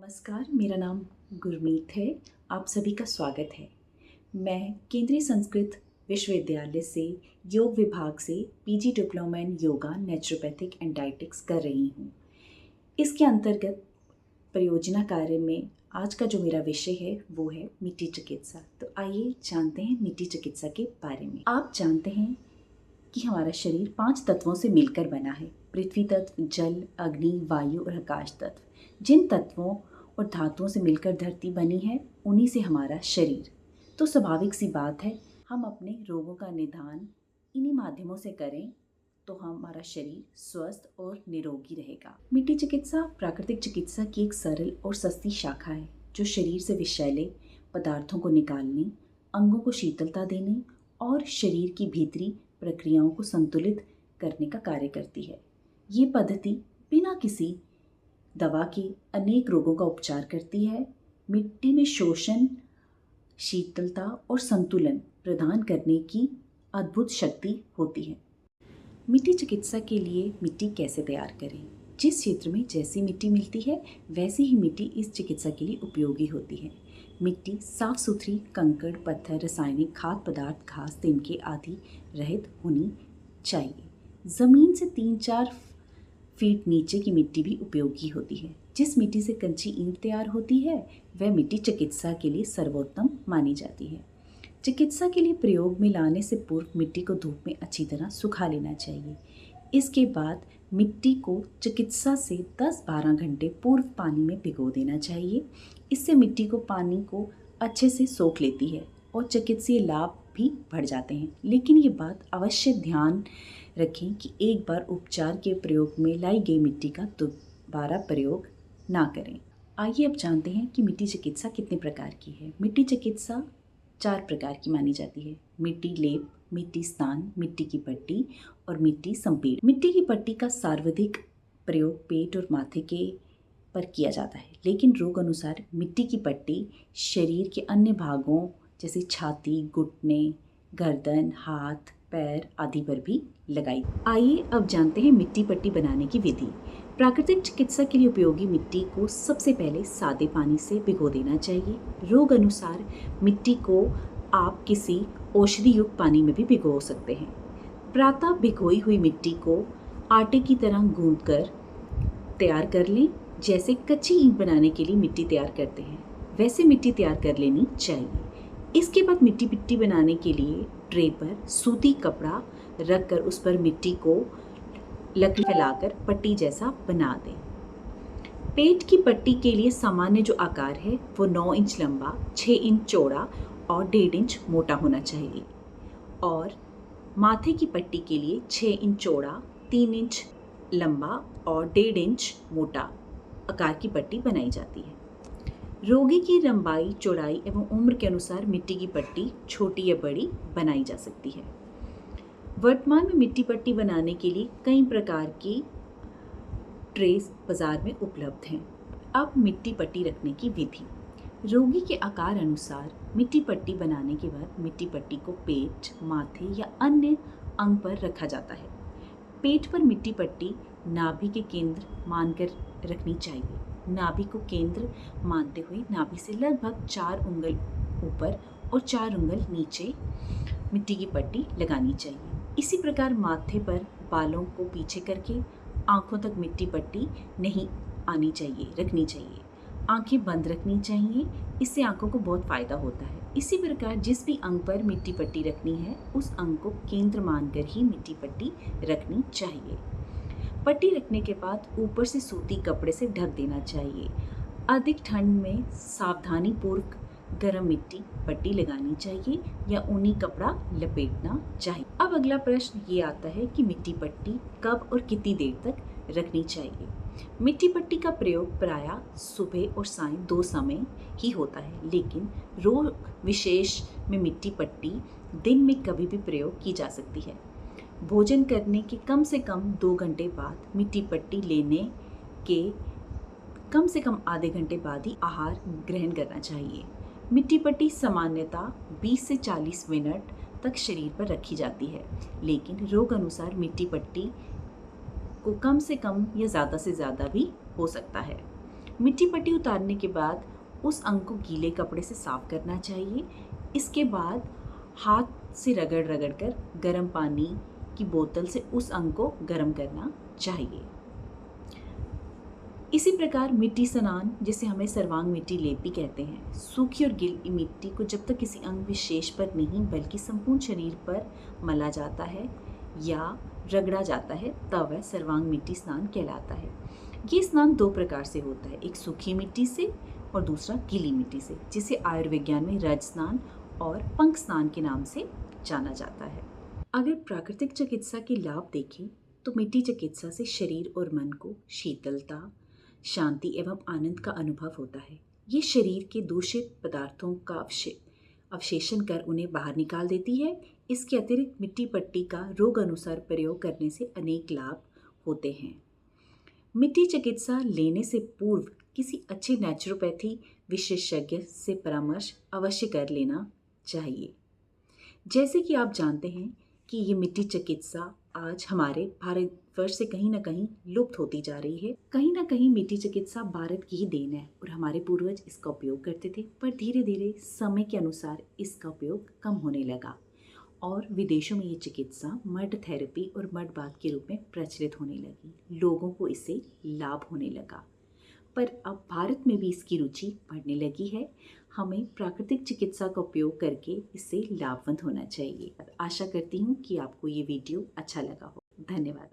नमस्कार, मेरा नाम गुरमीत है। आप सभी का स्वागत है। मैं केंद्रीय संस्कृत विश्वविद्यालय से योग विभाग से PG diploma in yoga, naturopathic and dietetics कर रही हूँ। इसके अंतर्गत परियोजना कार्य में आज का जो मेरा विषय है वो है मिट्टी चिकित्सा। तो आइए जानते हैं मिट्टी चिकित्सा के बारे में। आप जानते हैं कि हमारा शरीर 5 तत्वों से मिलकर बना है। पृथ्वी तत्व, जल, अग्नि, वायु और आकाश तत्व। जिन तत्वों और धातुओं से मिलकर धरती बनी है, उन्हीं से हमारा शरीर। तो स्वाभाविक सी बात है, हम अपने रोगों का निदान इन्हीं माध्यमों से करें तो हमारा शरीर स्वस्थ और निरोगी रहेगा। मिट्टी चिकित्सा प्राकृतिक चिकित्सा की एक सरल और सस्ती शाखा है जो शरीर से विषैले पदार्थों को निकालने, अंगों को शीतलता देने और शरीर की भीतरी प्रक्रियाओं को संतुलित करने का कार्य करती है। ये पद्धति बिना किसी दवा के अनेक रोगों का उपचार करती है। मिट्टी में शोषण, शीतलता और संतुलन प्रदान करने की अद्भुत शक्ति होती है। मिट्टी चिकित्सा के लिए मिट्टी कैसे तैयार करें? जिस क्षेत्र में जैसी मिट्टी मिलती है वैसी ही मिट्टी इस चिकित्सा के लिए उपयोगी होती है। मिट्टी साफ सुथरी, कंकड़, पत्थर, रासायनिक खाद्य पदार्थ, घास, तिनके आदि रहित होनी चाहिए। ज़मीन से 3-4 फीट नीचे की मिट्टी भी उपयोगी होती है। जिस मिट्टी से कच्ची ईंट तैयार होती है वह मिट्टी चिकित्सा के लिए सर्वोत्तम मानी जाती है। चिकित्सा के लिए प्रयोग में लाने से पूर्व मिट्टी को धूप में अच्छी तरह सुखा लेना चाहिए। इसके बाद मिट्टी को चिकित्सा से 10-12 घंटे पूर्व पानी में भिगो देना चाहिए। इससे मिट्टी को पानी को अच्छे से सोख लेती है और चिकित्सीय लाभ भी बढ़ जाते हैं। लेकिन ये बात अवश्य ध्यान रखें कि एक बार उपचार के प्रयोग में लाई गई मिट्टी का दोबारा प्रयोग ना करें। आइए अब जानते हैं कि मिट्टी चिकित्सा कितने प्रकार की है। मिट्टी चिकित्सा 4 प्रकार की मानी जाती है। मिट्टी लेप, मिट्टी स्नान, मिट्टी की पट्टी और मिट्टी संपीड़न। मिट्टी की पट्टी का सर्वाधिक प्रयोग पेट और माथे के पर किया जाता है, लेकिन रोग अनुसार मिट्टी की पट्टी शरीर के अन्य भागों जैसे छाती, घुटने, गर्दन, हाथ, पैर आदि पर भी लगाई। आइए अब जानते हैं मिट्टी पट्टी बनाने की विधि। प्राकृतिक चिकित्सा के लिए उपयोगी मिट्टी को सबसे पहले सादे पानी से भिगो देना चाहिए। रोग अनुसार मिट्टी को आप किसी औषधि युक्त पानी में भी भिगो सकते हैं। प्रातः भिगोई हुई मिट्टी को आटे की तरह गूंथकर तैयार कर लें। जैसे कच्ची ईंट बनाने के लिए मिट्टी तैयार करते हैं वैसे मिट्टी तैयार कर लेनी चाहिए। इसके बाद मिट्टी पट्टी बनाने के लिए ट्रे पर सूती कपड़ा रखकर उस पर मिट्टी को लकड़ी फैलाकर पट्टी जैसा बना दें। पेट की पट्टी के लिए सामान्य जो आकार है वो 9 इंच लंबा, 6 इंच चौड़ा और 1.5 इंच मोटा होना चाहिए। और माथे की पट्टी के लिए 6 इंच चौड़ा, 3 इंच लंबा और 1.5 इंच मोटा आकार की पट्टी बनाई जाती है। रोगी की लंबाई, चौड़ाई एवं उम्र के अनुसार मिट्टी की पट्टी छोटी या बड़ी बनाई जा सकती है। वर्तमान में मिट्टी पट्टी बनाने के लिए कई प्रकार की ट्रेस बाजार में उपलब्ध हैं। अब मिट्टी पट्टी रखने की विधि। रोगी के आकार अनुसार मिट्टी पट्टी बनाने के बाद मिट्टी पट्टी को पेट, माथे या अन्य अंग पर रखा जाता है। पेट पर मिट्टी पट्टी नाभि के केंद्र मानकर रखनी चाहिए। नाभि को केंद्र मानते हुए नाभि से लगभग 4 उंगल ऊपर और 4 उंगल नीचे मिट्टी की पट्टी लगानी चाहिए। इसी प्रकार माथे पर बालों को पीछे करके आंखों तक मिट्टी पट्टी नहीं आनी चाहिए, रखनी चाहिए। आंखें बंद रखनी चाहिए, इससे आंखों को बहुत फायदा होता है। इसी प्रकार जिस भी अंग पर मिट्टी पट्टी रखनी है उस अंग को केंद्र मानकर ही मिट्टी पट्टी रखनी चाहिए। पट्टी रखने के बाद ऊपर से सूती कपड़े से ढक देना चाहिए। अधिक ठंड में सावधानी पूर्वक गर्म मिट्टी पट्टी लगानी चाहिए या ऊनी कपड़ा लपेटना चाहिए। अब अगला प्रश्न ये आता है कि मिट्टी पट्टी कब और कितनी देर तक रखनी चाहिए। मिट्टी पट्टी का प्रयोग प्रायः सुबह और सायं 2 समय ही होता है, लेकिन रोग विशेष में मिट्टी पट्टी दिन में कभी भी प्रयोग की जा सकती है। भोजन करने के कम से कम 2 घंटे बाद मिट्टी पट्टी लेने के कम से कम आधे घंटे बाद ही आहार ग्रहण करना चाहिए। मिट्टी पट्टी सामान्यतः 20 से 40 मिनट तक शरीर पर रखी जाती है, लेकिन रोग अनुसार मिट्टी पट्टी को कम से कम या ज़्यादा से ज़्यादा भी हो सकता है। मिट्टी पट्टी उतारने के बाद उस अंग को गीले कपड़े से साफ करना चाहिए। इसके बाद हाथ से रगड़ रगड़ कर गर्म पानी की बोतल से उस अंग को गर्म करना चाहिए। इसी प्रकार मिट्टी स्नान, जिसे हमें सर्वांग मिट्टी लेप भी कहते हैं, सूखी और गीली मिट्टी को जब तक किसी अंग विशेष पर नहीं बल्कि संपूर्ण शरीर पर मला जाता है या रगड़ा जाता है तब वह सर्वांग मिट्टी स्नान कहलाता है। ये स्नान दो प्रकार से होता है, एक सूखी मिट्टी से और दूसरा गीली मिट्टी से, जिसे आयुर्विज्ञान में रज स्नान और पंख स्नान के नाम से जाना जाता है। अगर प्राकृतिक चिकित्सा के लाभ देखें तो मिट्टी चिकित्सा से शरीर और मन को शीतलता, शांति एवं आनंद का अनुभव होता है। ये शरीर के दूषित पदार्थों का अवशेषण कर उन्हें बाहर निकाल देती है। इसके अतिरिक्त मिट्टी पट्टी का रोग अनुसार प्रयोग करने से अनेक लाभ होते हैं। मिट्टी चिकित्सा लेने से पूर्व किसी अच्छे नेचुरोपैथी विशेषज्ञ से परामर्श अवश्य कर लेना चाहिए। जैसे कि आप जानते हैं कि ये मिट्टी चिकित्सा आज हमारे भारतवर्ष से कहीं ना कहीं लुप्त होती जा रही है। कहीं ना कहीं मिट्टी चिकित्सा भारत की ही देन है और हमारे पूर्वज इसका उपयोग करते थे, पर धीरे धीरे समय के अनुसार इसका उपयोग कम होने लगा और विदेशों में ये चिकित्सा मड थेरेपी और मड बाथ के रूप में प्रचलित होने लगी। लोगों को इससे लाभ होने लगा, पर अब भारत में भी इसकी रुचि बढ़ने लगी है। हमें प्राकृतिक चिकित्सा का उपयोग करके इससे लाभवंत होना चाहिए। आशा करती हूँ कि आपको ये वीडियो अच्छा लगा हो। धन्यवाद।